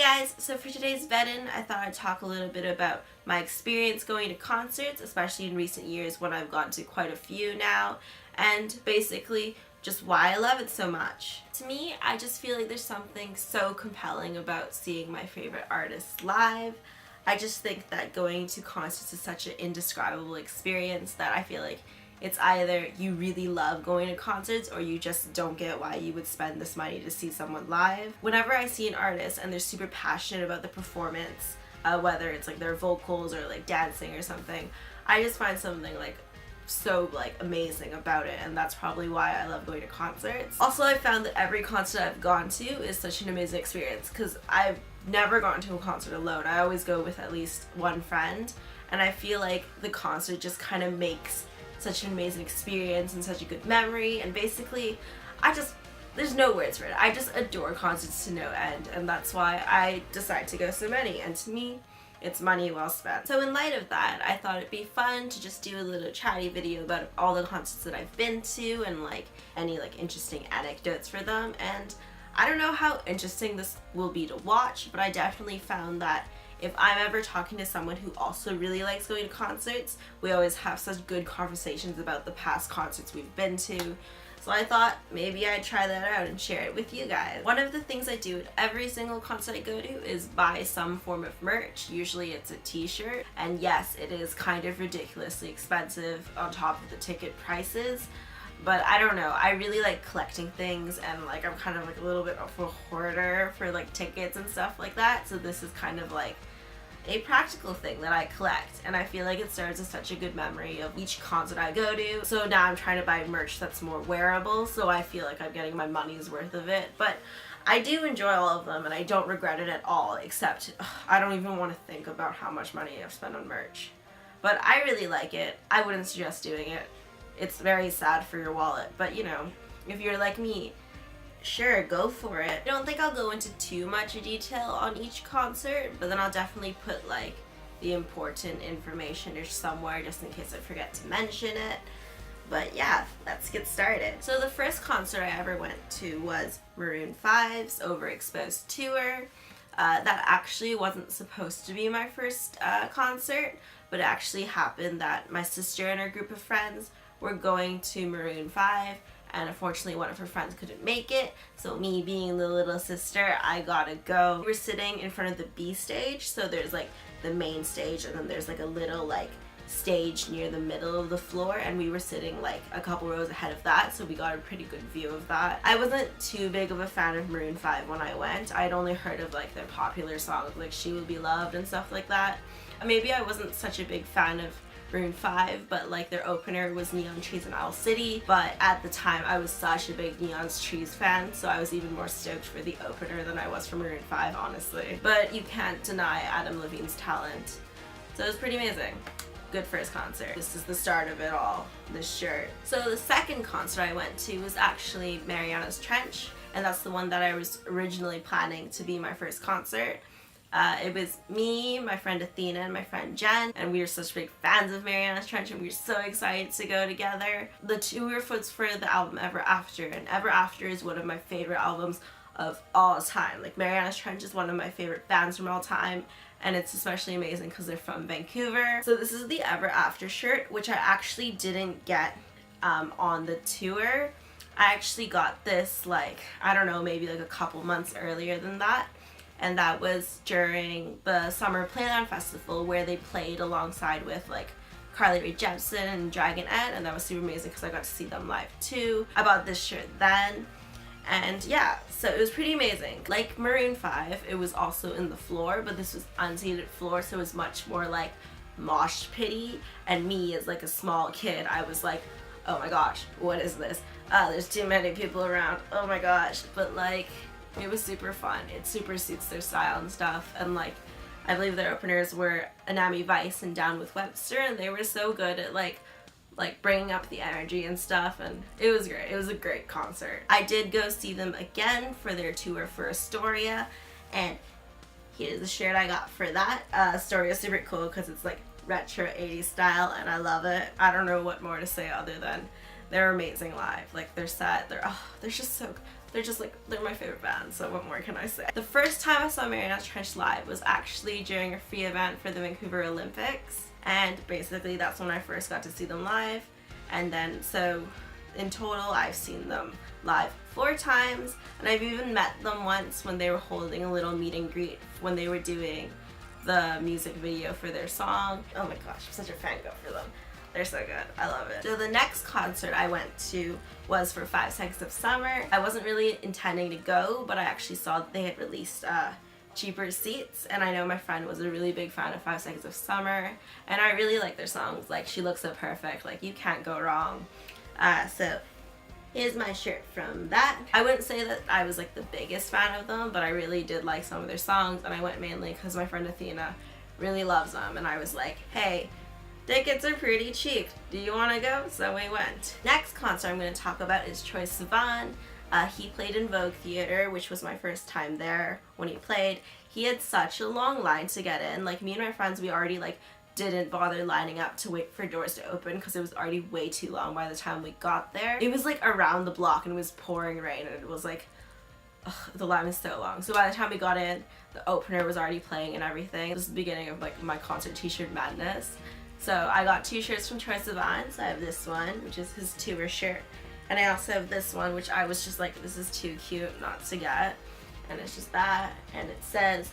guys, so for today's Vedin, I thought I'd talk a little bit about my experience going to concerts, especially in recent years when I've gone to quite a few now, and basically just why I love it so much. To me, I just feel like there's something so compelling about seeing my favorite artists live. I just think that going to concerts is such an indescribable experience that I feel like it's either you really love going to concerts or you just don't get why you would spend this money to see someone live. Whenever I see an artist and they're super passionate about the performance, whether it's like their vocals or like dancing or something, I just find something like so like amazing about it, and that's probably why I love going to concerts. Also, I found that every concert I've gone to is such an amazing experience because I've never gone to a concert alone. I always go with at least one friend, and I feel like the concert just kind of makes such an amazing experience and such a good memory, and basically there's no words for it. I just adore concerts to no end, and that's why I decide to go so many, and to me it's money well spent. So in light of that, I thought it'd be fun to just do a little chatty video about all the concerts that I've been to and like any like interesting anecdotes for them. And I don't know how interesting this will be to watch, but I definitely found that if I'm ever talking to someone who also really likes going to concerts, we always have such good conversations about the past concerts we've been to. So I thought maybe I'd try that out and share it with you guys. One of the things I do at every single concert I go to is buy some form of merch. Usually it's a t-shirt, and yes, it is kind of ridiculously expensive on top of the ticket prices. But I don't know, I really like collecting things, and like I'm kind of like a little bit of a hoarder for like tickets and stuff like that, so this is kind of like a practical thing that I collect, and I feel like it serves as such a good memory of each concert I go to. So now I'm trying to buy merch that's more wearable, so I feel like I'm getting my money's worth of it. But I do enjoy all of them, and I don't regret it at all, except I don't even want to think about how much money I've spent on merch. But I really like it. I wouldn't suggest doing it. It's very sad for your wallet, but you know, if you're like me, sure, go for it. I don't think I'll go into too much detail on each concert, but then I'll definitely put like the important information or somewhere just in case I forget to mention it. But yeah, let's get started. So the first concert I ever went to was Maroon 5's Overexposed tour. That actually wasn't supposed to be my first concert, but it actually happened that my sister and her group of friends were going to Maroon 5, and unfortunately one of her friends couldn't make it, so me being the little sister, I gotta go. We were sitting in front of the B stage, so there's like the main stage and then there's like a little like stage near the middle of the floor, and we were sitting like a couple rows ahead of that, so we got a pretty good view of that. I wasn't too big of a fan of Maroon 5 when I went. I'd only heard of like their popular songs like She Will Be Loved and stuff like that. Maybe I wasn't such a big fan of Maroon 5, but like their opener was Neon Trees in Owl City, but at the time I was such a big Neon Trees fan, so I was even more stoked for the opener than I was for Maroon 5, honestly. But you can't deny Adam Levine's talent, so it was pretty amazing. Good first concert. This is the start of it all, this shirt. So the second concert I went to was actually Mariana's Trench, and that's the one that I was originally planning to be my first concert. It was me, my friend Athena, and my friend Jen, and we were such big fans of Mariana's Trench, and we were so excited to go together. The tour was for the album Ever After, and Ever After is one of my favorite albums of all time. Like, Mariana's Trench is one of my favorite bands from all time, and it's especially amazing because they're from Vancouver. So this is the Ever After shirt, which I actually didn't get on the tour. I actually got this like, I don't know, maybe like a couple months earlier than that. And that was during the Summer Playland Festival, where they played alongside with like Carly Rae Jepsen and Dragon Ed, and that was super amazing because I got to see them live too. I bought this shirt then, and yeah, so it was pretty amazing. Like Maroon 5, it was also in the floor, but this was unseated floor, so it was much more like mosh pitty, and me as like a small kid, I was like, oh my gosh, what is this? There's too many people around, oh my gosh. But like, it was super fun. It super suits their style and stuff, and like I believe their openers were Anami Vice and Down with Webster, and they were so good at like bringing up the energy and stuff, and it was great. It was a great concert. I did go see them again for their tour for Astoria, and here's the shirt I got for that. Astoria is super cool because it's like retro 80s style, and I love it. I don't know what more to say other than they're amazing live. Like their set, they're just so they're just like, they're my favorite band, so what more can I say? The first time I saw Mariana Trench live was actually during a free event for the Vancouver Olympics, and basically that's when I first got to see them live. And then so in total I've seen them live 4 times, and I've even met them once when they were holding a little meet and greet when they were doing the music video for their song. Oh my gosh, I'm such a fangirl for them. They're so good. I love it. So the next concert I went to was for 5 Seconds of Summer. I wasn't really intending to go, but I actually saw that they had released cheaper seats, and I know my friend was a really big fan of 5 Seconds of Summer, and I really like their songs. Like, She Looks So Perfect, like, you can't go wrong. So here's my shirt from that. I wouldn't say that I was like the biggest fan of them, but I really did like some of their songs, and I went mainly because my friend Athena really loves them, and I was like, hey, tickets are pretty cheap. Do you want to go? So we went. Next concert I'm going to talk about is Troye Sivan. He played in Vogue Theater, which was my first time there when he played. He had such a long line to get in. Like, me and my friends, we already like didn't bother lining up to wait for doors to open because it was already way too long by the time we got there. It was like around the block and it was pouring rain, and it was like, ugh, the line was so long. So by the time we got in, the opener was already playing and everything. This is the beginning of like my concert t-shirt madness. So I got 2 shirts from Troye Sivan. So I have this one, which is his tour shirt, and I also have this one, which I was just like, this is too cute not to get, and it's just that, and it says,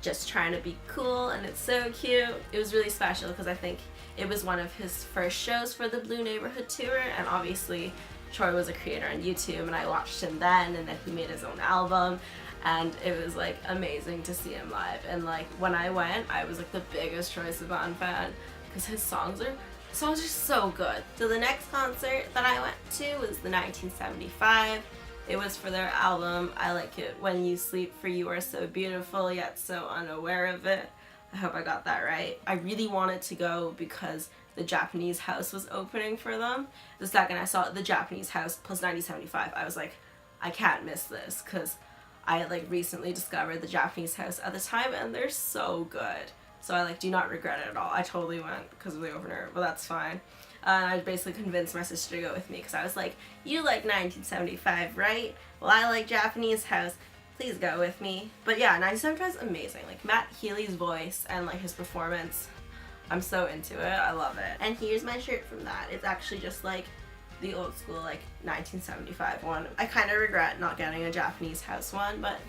just trying to be cool, and it's so cute. It was really special because I think it was one of his first shows for the Blue Neighborhood tour, and obviously Troy was a creator on YouTube, and I watched him then, and then he made his own album, and it was like amazing to see him live. And like when I went, I was like the biggest Troye Sivan fan because his songs are so good. So the next concert that I went to was the 1975. It was for their album, I Like It When You Sleep, For You Are So Beautiful Yet So Unaware of It. I hope I got that right. I really wanted to go because the Japanese House was opening for them. The second I saw the Japanese House plus 1975, I was like, I can't miss this, because I had like recently discovered the Japanese House at the time, and they're so good. So I like do not regret it at all. I totally went because of the opener, but that's fine. I basically convinced my sister to go with me because I was like, you like 1975, right? Well, I like Japanese House. Please go with me. But yeah, 1975 is amazing. Like Matt Healy's voice and like his performance, I'm so into it. I love it. And here's my shirt from that. It's actually just like the old school like 1975 one. I kind of regret not getting a Japanese House one, but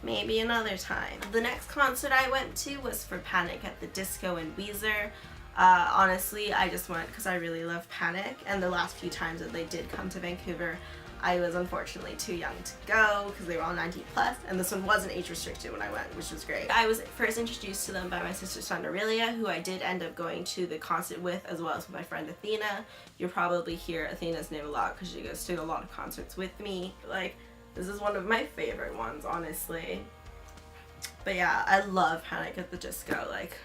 maybe another time. The next concert I went to was for Panic at the Disco and Weezer. Honestly, I just went because I really love Panic, and the last few times that they did come to Vancouver, I was unfortunately too young to go because they were all 19 plus, and this one wasn't age restricted when I went, which was great. I was first introduced to them by my sister friend Aurelia, who I did end up going to the concert with, as well as with my friend Athena. You'll probably hear Athena's name a lot because she goes to a lot of concerts with me. Like, this is one of my favorite ones, honestly. But yeah, I love Panic at the Disco. Like,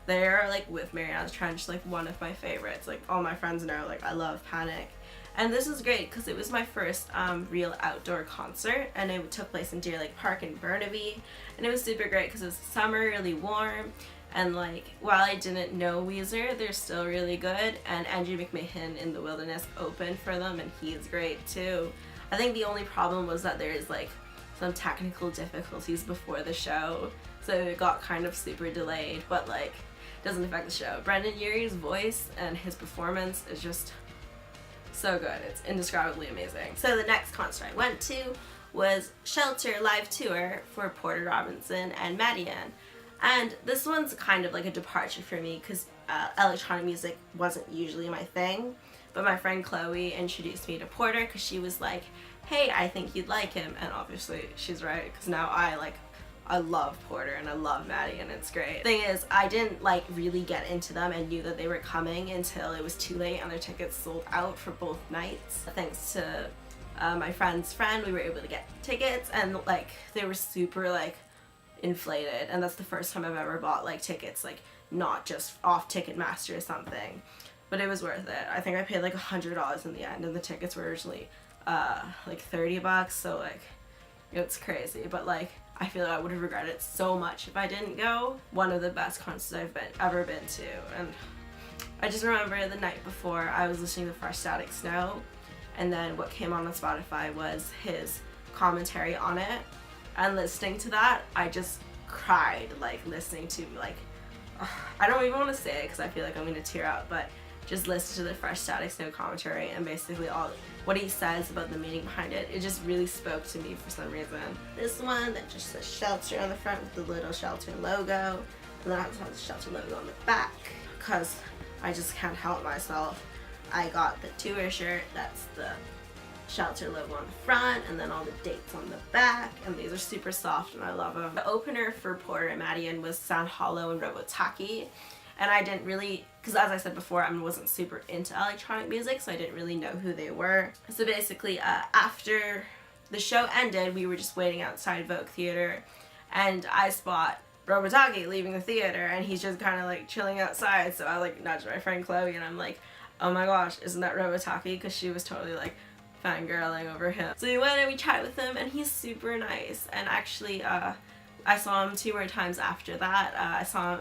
they're like with Mariana Trench, like one of my favorites. Like all my friends know, like I love Panic. And this is great because it was my first real outdoor concert, and it took place in Deer Lake Park in Burnaby, and it was super great because it was summer, really warm, and like while I didn't know Weezer, they're still really good, and Andrew McMahon in the Wilderness opened for them, and he is great too. I think the only problem was that there is like some technical difficulties before the show, so it got kind of super delayed, but like doesn't affect the show. Brendan Urie's voice and his performance is just so good. It's indescribably amazing. So the next concert I went to was Shelter Live Tour for Porter Robinson and Madian. And this one's kind of like a departure for me because electronic music wasn't usually my thing. But my friend Chloe introduced me to Porter because she was like, hey, I think you'd like him. And obviously she's right, because now I love Porter and I love Maddie, and it's great. Thing is, I didn't like really get into them and knew that they were coming until it was too late and their tickets sold out for both nights. Thanks to my friend's friend, we were able to get tickets, and like they were super like inflated, and that's the first time I've ever bought like tickets, like not just off Ticketmaster or something, but it was worth it. I think I paid like $100 in the end, and the tickets were originally like $30, so like it's crazy, but like I feel like I would have regretted it so much if I didn't go. One of the best concerts I've ever been to, and I just remember the night before I was listening to Fresh Static Snow, and then what came on Spotify was his commentary on it, and listening to that, I just cried, like listening to like, I don't even want to say it because I feel like I'm gonna tear up, but just listen to the Fresh Static Snow commentary and basically all what he says about the meaning behind it. It just really spoke to me for some reason. This one that just says Shelter on the front with the little Shelter logo, and then I have the Shelter logo on the back because I just can't help myself. I got the tour shirt, that's the Shelter logo on the front, and then all the dates on the back, and these are super soft and I love them. The opener for Porter and Madian was Sound Hollow and Robotaki, and I didn't really, because as I said before, I wasn't super into electronic music, so I didn't really know who they were. So basically, after the show ended, we were just waiting outside Vogue Theater, and I spot Robotaki leaving the theater, and he's just kind of like chilling outside, so I like nudged my friend Chloe, and I'm like, oh my gosh, isn't that Robotaki? Because she was totally like fangirling over him. So we went and we chatted with him, and he's super nice, and actually I saw him 2 more times after that. I saw him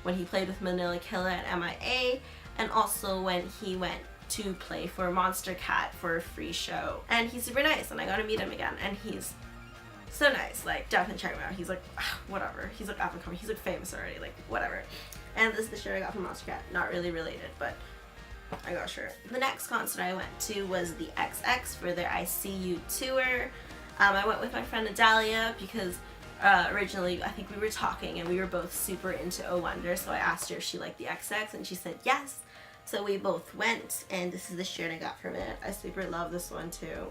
when he played with Manila Killa at MIA, and also when he went to play for Monster Cat for a free show. And he's super nice, and I got to meet him again, and he's so nice. Like, definitely check him out. He's like, whatever. He's like up and coming. He's like famous already. Like, whatever. And this is the shirt I got from Monster Cat. Not really related, but I got a shirt. The next concert I went to was the XX for their I See You tour. I went with my friend Adalia because originally I think we were talking and we were both super into Oh Wonder, so I asked her if she liked the XX and she said yes. So we both went, and this is the shirt I got from it. I super love this one too.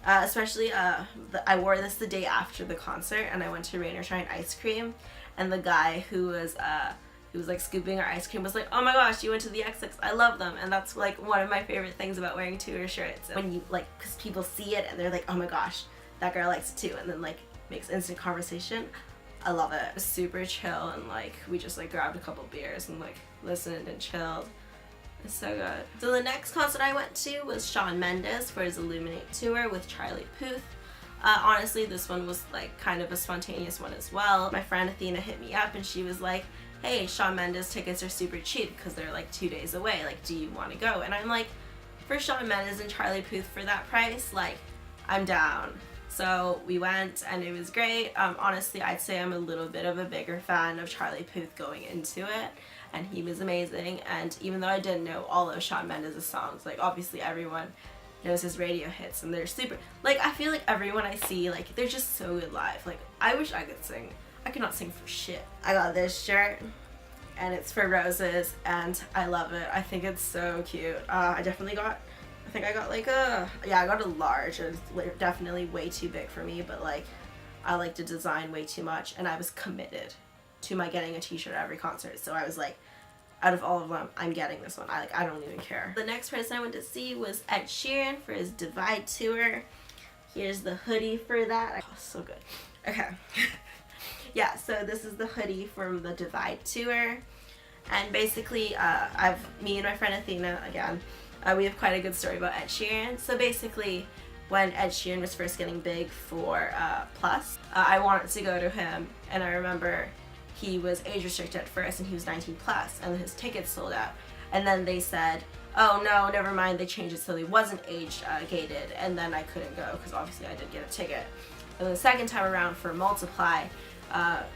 Especially, I wore this the day after the concert, and I went to Rain or Shine Ice Cream, and the guy who was like scooping our ice cream was like, oh my gosh, you went to the XX, I love them. And that's like one of my favorite things about wearing tour shirts. When you like, because people see it and they're like, oh my gosh, that girl likes it too, and then like makes instant conversation. I love it. It was super chill, and like we just like grabbed a couple beers and like listened and chilled. It's so good. So the next concert I went to was Shawn Mendes for his Illuminate tour with Charlie Puth. Honestly, this one was like kind of a spontaneous one as well. My friend Athena hit me up and she was like, hey, Shawn Mendes tickets are super cheap because they're like 2 days away. Like, do you want to go? And I'm like, for Shawn Mendes and Charlie Puth for that price, like, I'm down. So we went and it was great. Honestly, I'd say I'm a little bit of a bigger fan of Charlie Puth going into it, and he was amazing. And even though I didn't know all of Shawn Mendes' songs, like obviously everyone knows his radio hits and they're super, like I feel like everyone I see, like they're just so good live. Like I wish I could sing. I could not sing for shit. I got this shirt and it's for Roses and I love it. I think it's so cute. I think I got like I got a large. It was definitely way too big for me, but like I like to design way too much, and I was committed to my getting a t-shirt at every concert. So I was like, out of all of them, I'm getting this one. I don't even care. The next person I went to see was Ed Sheeran for his Divide tour. Here's the hoodie for that. Oh, so good. Okay. Yeah, so this is the hoodie from the Divide tour. And basically, me and my friend Athena, again, we have quite a good story about Ed Sheeran. So basically, when Ed Sheeran was first getting big for Plus, I wanted to go to him, and I remember he was age restricted at first, and he was 19 plus, and his tickets sold out. And then they said, oh no, never mind, they changed it so he wasn't age gated, and then I couldn't go, because obviously I did get a ticket. And then the second time around for Multiply,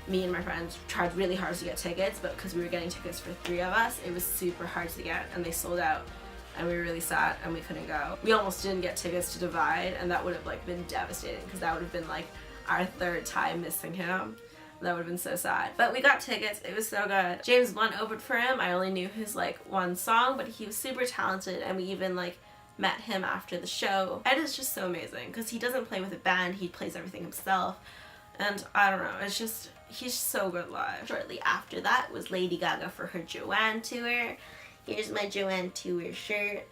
me and my friends tried really hard to get tickets, but because we were getting tickets for 3 of us, it was super hard to get, and they sold out. And we were really sad and we couldn't go. We almost didn't get tickets to Divide, and that would have like been devastating because that would have been like our 3rd time missing him. That would have been so sad. But we got tickets. It was so good. James Blunt opened for him. I only knew his like one song, but he was super talented, and we even like met him after the show. Ed is just so amazing because he doesn't play with a band. He plays everything himself. And I don't know, it's just, he's so good live. Shortly after that was Lady Gaga for her Joanne tour. Here's my Joanne tour shirt.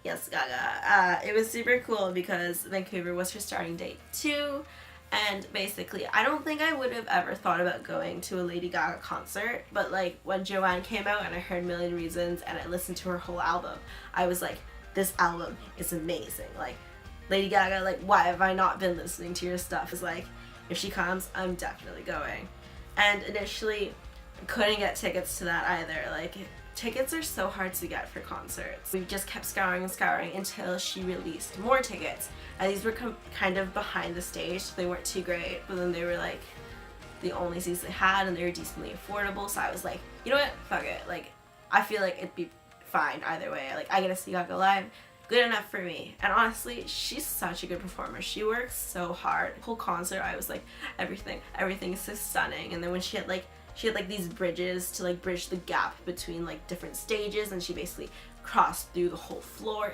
Yes, Gaga. It was super cool because Vancouver was her starting date too. And basically, I don't think I would have ever thought about going to a Lady Gaga concert. But like when Joanne came out and I heard Million Reasons and I listened to her whole album, I was like, this album is amazing. Like Lady Gaga, like why have I not been listening to your stuff? It's like, if she comes, I'm definitely going. And initially, couldn't get tickets to that either. Like, tickets are so hard to get for concerts. We just kept scouring and scouring until she released more tickets. And these were kind of behind the stage, so they weren't too great, but then they were like the only seats they had and they were decently affordable. So I was like, you know what, fuck it. Like, I feel like it'd be fine either way. Like, I get to see Gaga live, good enough for me. And honestly, she's such a good performer. She works so hard. The whole concert, I was like, everything is so stunning. And then when she had like these bridges to like bridge the gap between like different stages, and she basically crossed through the whole floor.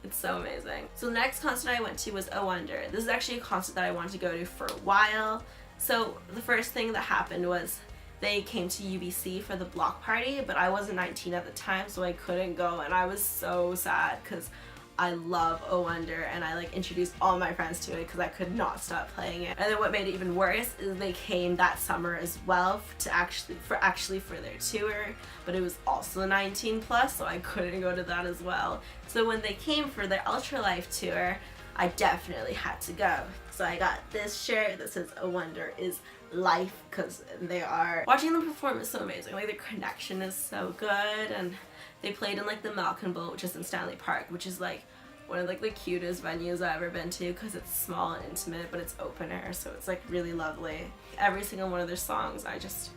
It's so amazing. So the next concert I went to was Oh Wonder. This is actually a concert that I wanted to go to for a while. So the first thing that happened was they came to UBC for the block party, but I wasn't 19 at the time, so I couldn't go, and I was so sad because I love Oh Wonder, and I like introduced all my friends to it because I could not stop playing it. And then what made it even worse is they came that summer as well for their tour, but it was also 19 plus, so I couldn't go to that as well. So when they came for their Ultralife tour, I definitely had to go. So I got this shirt that says Oh Wonder is life, because they are. Watching them perform is so amazing. Like, the connection is so good, and they played in like the Malkin Bowl, which is in Stanley Park, which is like one of like the cutest venues I've ever been to because it's small and intimate, but it's open air, so it's like really lovely. Every single one of their songs I just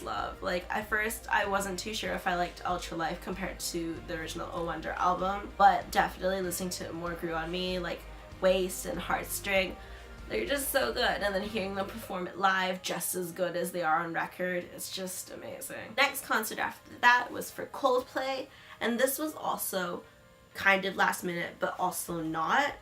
love. Like, at first I wasn't too sure if I liked Ultralife compared to the original Oh Wonder album, but definitely listening to it more grew on me. Like Waste and Heartstring, they're just so good, and then hearing them perform it live just as good as they are on record, it's just amazing. Next concert after that was for Coldplay, and this was also kind of last minute but also not.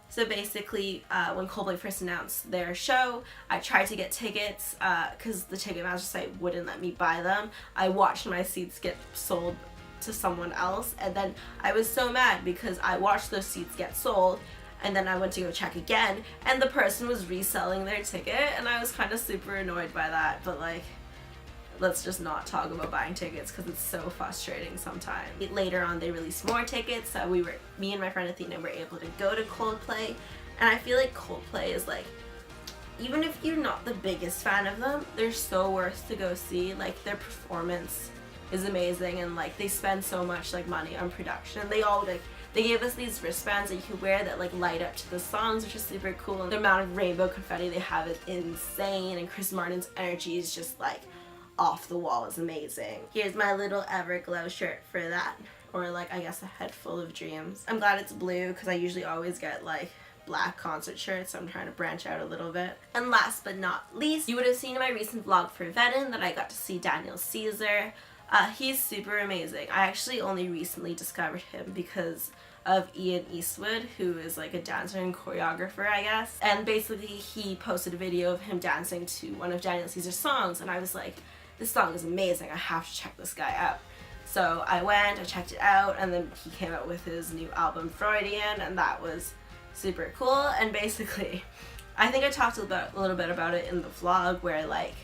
So basically, when Coldplay first announced their show, I tried to get tickets because the Ticketmaster site wouldn't let me buy them. I watched my seats get sold to someone else, and then I was so mad because I watched those seats get sold, and then I went to go check again, and the person was reselling their ticket, and I was kind of super annoyed by that. But like, let's just not talk about buying tickets because it's so frustrating sometimes. Later on, they released more tickets, so me and my friend Athena were able to go to Coldplay, and I feel like Coldplay is like, even if you're not the biggest fan of them, they're so worth to go see. Like, their performance is amazing, and like they spend so much like money on production. They gave us these wristbands that you can wear that like light up to the songs, which is super cool. And the amount of rainbow confetti they have is insane, and Chris Martin's energy is just like off the wall. Is amazing. Here's my little Everglow shirt for that, or like I guess a head full of dreams. I'm glad it's blue because I usually always get like black concert shirts, so I'm trying to branch out a little bit. And last but not least, you would have seen in my recent vlog for Vedin that I got to see Daniel Caesar. He's super amazing. I actually only recently discovered him because of Ian Eastwood, who is like a dancer and choreographer, I guess. And basically he posted a video of him dancing to one of Daniel Caesar's songs, and I was like, this song is amazing, I have to check this guy out. So I went, I checked it out, and then he came out with his new album Freudian, and that was super cool. And basically, I think I talked a little bit about it in the vlog, where like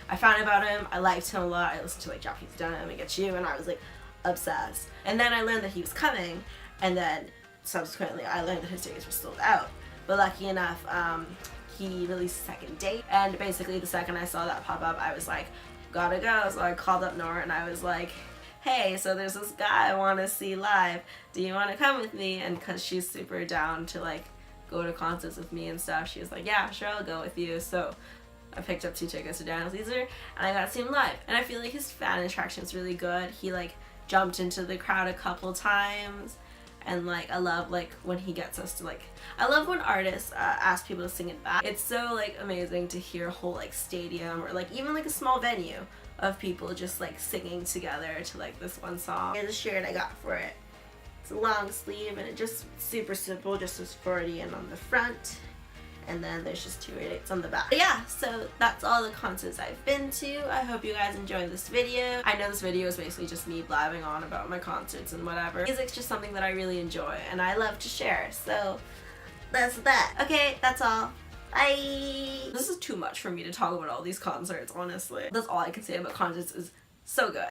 I found out about him, I liked him a lot, I listened to like Japanese Denim and Get You, and I was like obsessed. And then I learned that he was coming, and then subsequently I learned that his tickets were sold out. But lucky enough, he released a second date, and basically the second I saw that pop up, I was like, gotta go. So I called up Nora and I was like, hey, so there's this guy I want to see live, do you want to come with me? And because she's super down to like go to concerts with me and stuff, she was like, yeah, sure, I'll go with you. So I picked up 2 tickets to Daniel Caesar, and I got to see him live. And I feel like his fan interaction is really good. He like jumped into the crowd a couple times, and like I love like when he gets us to like, I love when artists ask people to sing it back. It's so like amazing to hear a whole like stadium, or like even like a small venue of people just like singing together to like this one song. Here's the shirt I got for it. It's a long sleeve, and it just super simple, just says Freudian on the front, and then there's just 2 dates on the back. But yeah, so that's all the concerts I've been to. I hope you guys enjoyed this video. I know this video is basically just me blabbing on about my concerts and whatever. Music's just something that I really enjoy and I love to share, so that's that. Okay, that's all. Bye! This is too much for me to talk about all these concerts, honestly. That's all I can say about concerts is so good.